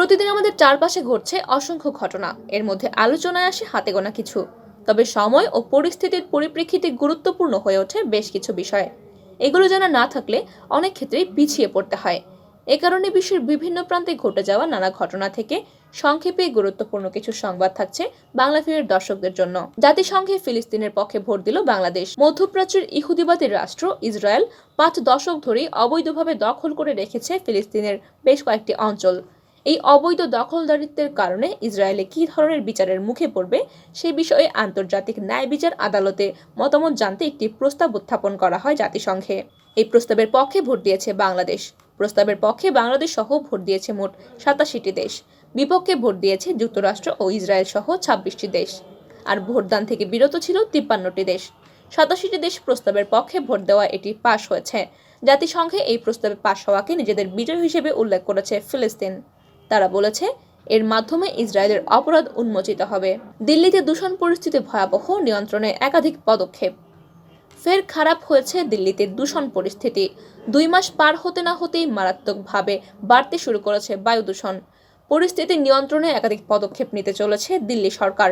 প্রতিদিন আমাদের চারপাশে ঘটছে অসংখ্য ঘটনা, এর মধ্যে আলোচনায় আসে হাতে গোনা কিছু। তবে সময় ও পরিস্থিতির পরিপ্রেক্ষিতে গুরুত্বপূর্ণ হয়ে ওঠে বেশ কিছু বিষয়। এগুলো জানা না থাকলে অনেক ক্ষেত্রেই পিছিয়ে পড়তে হয়। এ কারণে বিশ্বের বিভিন্ন প্রান্তে ঘটে যাওয়া নানা ঘটনা থেকে সংক্ষেপে গুরুত্বপূর্ণ কিছু সংবাদ থাকছে বাংলাভিউয়ের দর্শকদের জন্য। জাতিসংঘে ফিলিস্তিনের পক্ষে ভোট দিল বাংলাদেশ। মধ্যপ্রাচ্যের ইহুদিবাদী রাষ্ট্র ইসরায়েল 5 দশক ধরেই অবৈধভাবে দখল করে রেখেছে ফিলিস্তিনের বেশ কয়েকটি অঞ্চল। এই অবৈধ দখলদারিত্বের কারণে ইসরায়েলে কী ধরনের বিচারের মুখে পড়বে সে বিষয়ে আন্তর্জাতিক ন্যায় বিচার আদালতে মতামত জানতে একটি প্রস্তাব উত্থাপন করা হয় জাতিসংঘে। এই প্রস্তাবের পক্ষে ভোট দিয়েছে বাংলাদেশ। প্রস্তাবের পক্ষে বাংলাদেশ সহ ভোট দিয়েছে মোট 87টি দেশ। বিপক্ষে ভোট দিয়েছে যুক্তরাষ্ট্র ও ইসরায়েল সহ 26টি দেশ। আর ভোটদান থেকে বিরত ছিল 53টি দেশ। 87টি দেশ প্রস্তাবের পক্ষে ভোট দেওয়া এটি পাশ হয়েছে। জাতিসংঘে এই প্রস্তাবে পাশ হওয়াকে নিজেদের বিজয় হিসেবে উল্লেখ করেছে ফিলিস্তিন। তারা বলেছে এর মাধ্যমে ইসরায়েলের অপরাধ উন্মোচিত হবে। দিল্লিতে দূষণ পরিস্থিতি ভয়াবহ, নিয়ন্ত্রণে একাধিক পদক্ষেপ। ফের খারাপ হয়েছে দিল্লিতে দূষণ পরিস্থিতি। 2 মাস পার হতে না হতেই মারাত্মকভাবে বাড়তে শুরু করেছে বায়ু দূষণ। পরিস্থিতি নিয়ন্ত্রণে একাধিক পদক্ষেপ নিতে চলেছে দিল্লি সরকার।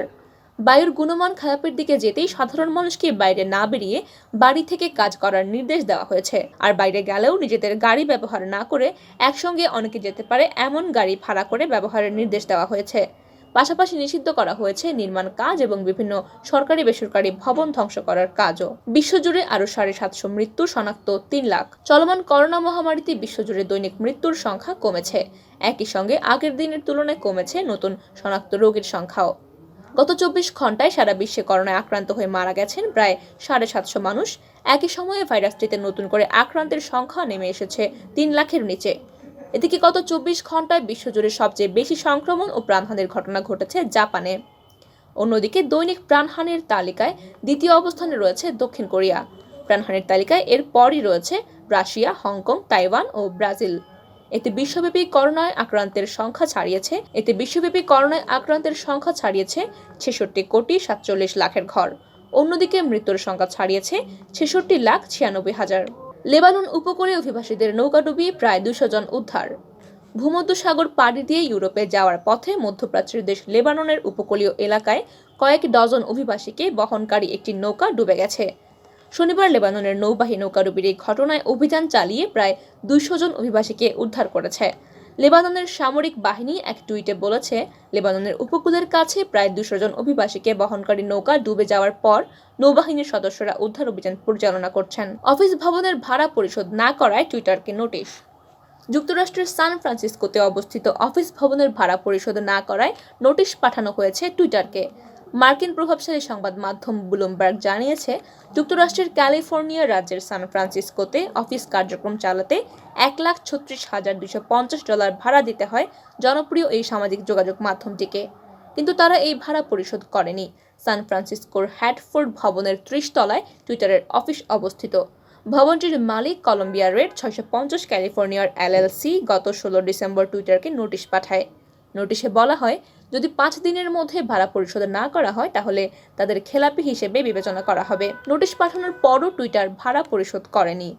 বায়ুর গুণমান খারাপের দিকে যেতেই সাধারণ মানুষকে বাইরে না বেরিয়ে বাড়ি থেকে কাজ করার নির্দেশ দেওয়া হয়েছে। আর বাইরে গেলেও নিজেদের গাড়ি ব্যবহার না করে একসঙ্গে অনেকে যেতে পারে এমন গাড়ি ভাড়া করে ব্যবহারের নির্দেশ দেওয়া হয়েছে। পাশাপাশি নিষিদ্ধ করা হয়েছে নির্মাণ কাজ এবং বিভিন্ন সরকারি বেসরকারি ভবন ধ্বংস করার কাজও। বিশ্বজুড়ে আরও 750 মৃত্যু শনাক্ত 3 লাখ। চলমান করোনা মহামারীতে বিশ্বজুড়ে দৈনিক মৃত্যুর সংখ্যা কমেছে। একই সঙ্গে আগের দিনের তুলনায় কমেছে নতুন শনাক্ত রোগীর সংখ্যাও। গত 24 ঘন্টায় সারা বিশ্বে করোনায় আক্রান্ত হয়ে মারা গেছেন প্রায় 750 মানুষ। একই সময়ে ভাইরাসটিতে নতুন করে আক্রান্তের সংখ্যা নেমে এসেছে 3 লাখের নিচে। এদিকে গত 24 ঘন্টায় বিশ্বজুড়ে সবচেয়ে বেশি সংক্রমণ ও প্রাণহানির ঘটনা ঘটেছে জাপানে। অন্যদিকে দৈনিক প্রাণহানির তালিকায় দ্বিতীয় অবস্থানে রয়েছে দক্ষিণ কোরিয়া। প্রাণহানির তালিকায় এর পরই রয়েছে রাশিয়া, হংকং, তাইওয়ান ও ব্রাজিল। এতে বিশ্বব্যাপী করোনায় আক্রান্তের সংখ্যা ছাড়িয়েছে 66,47 লাখের ঘর। অন্যদিকে মৃত্যুর সংখ্যা ছাড়িয়েছে 66,96,000। লেবানন উপকূলে অভিবাসীদের নৌকাডুবি, প্রায় 200 জন উদ্ধার। ভূমধ্যসাগর পাড়ি দিয়ে ইউরোপে যাওয়ার পথে মধ্যপ্রাচ্যের দেশ লেবাননের উপকূলীয় এলাকায় কয়েক ডজন অভিবাসীকে বহনকারী একটি নৌকা ডুবে গেছে। শনিবার লেবাননের নৌবাহী নৌকাডুবির এই ঘটনায় অভিযান চালিয়ে প্রায় 200 জন অভিবাসীকে উদ্ধার করেছে। লেবাননের সামরিক বাহিনী এক টুইটে বলেছে, লেবাননের উপকূলের কাছে প্রায় 200 জন অভিবাসীকে বহনকারী নৌকা ডুবে যাওয়ার পর নৌবাহিনীর সদস্যরা উদ্ধার অভিযান পরিচালনা করছেন। অফিস ভবনের ভাড়া পরিশোধ না করায় টুইটারকে নোটিশ। যুক্তরাষ্ট্রের সান ফ্রান্সিসকোতে অবস্থিত অফিস ভবনের ভাড়া পরিশোধ না করায় নোটিশ পাঠানো হয়েছে টুইটারকে। মার্কিন প্রভাবশালী সংবাদ মাধ্যম ব্লুমবার্গ জানিয়েছে, যুক্তরাষ্ট্রের ক্যালিফোর্নিয়া রাজ্যের সান ফ্রান্সিসকোতে অফিস কার্যক্রম চালাতে $1,36,250 ভাড়া দিতে হয় জনপ্রিয় এই সামাজিক যোগাযোগ মাধ্যমটিকে। কিন্তু তারা এই ভাড়া পরিশোধ করেনি। সান ফ্রান্সিসকোর হ্যাডফোর্ড ভবনের 30 তলায় টুইটারের অফিস অবস্থিত। ভবনটির মালিক কলম্বিয়া রেড 650 ক্যালিফোর্নিয়ার LLC গত 16 ডিসেম্বর টুইটারকে নোটিশ পাঠায়। নোটিশে বলা হয়, যদি 5 দিনের মধ্যে ভাড়া পরিশোধ না করা হয় তাহলে তাদের খেলাপি হিসেবে বিবেচনা করা হবে। নোটিশ পাঠানোর পরও টুইটার ভাড়া পরিশোধ করেনি।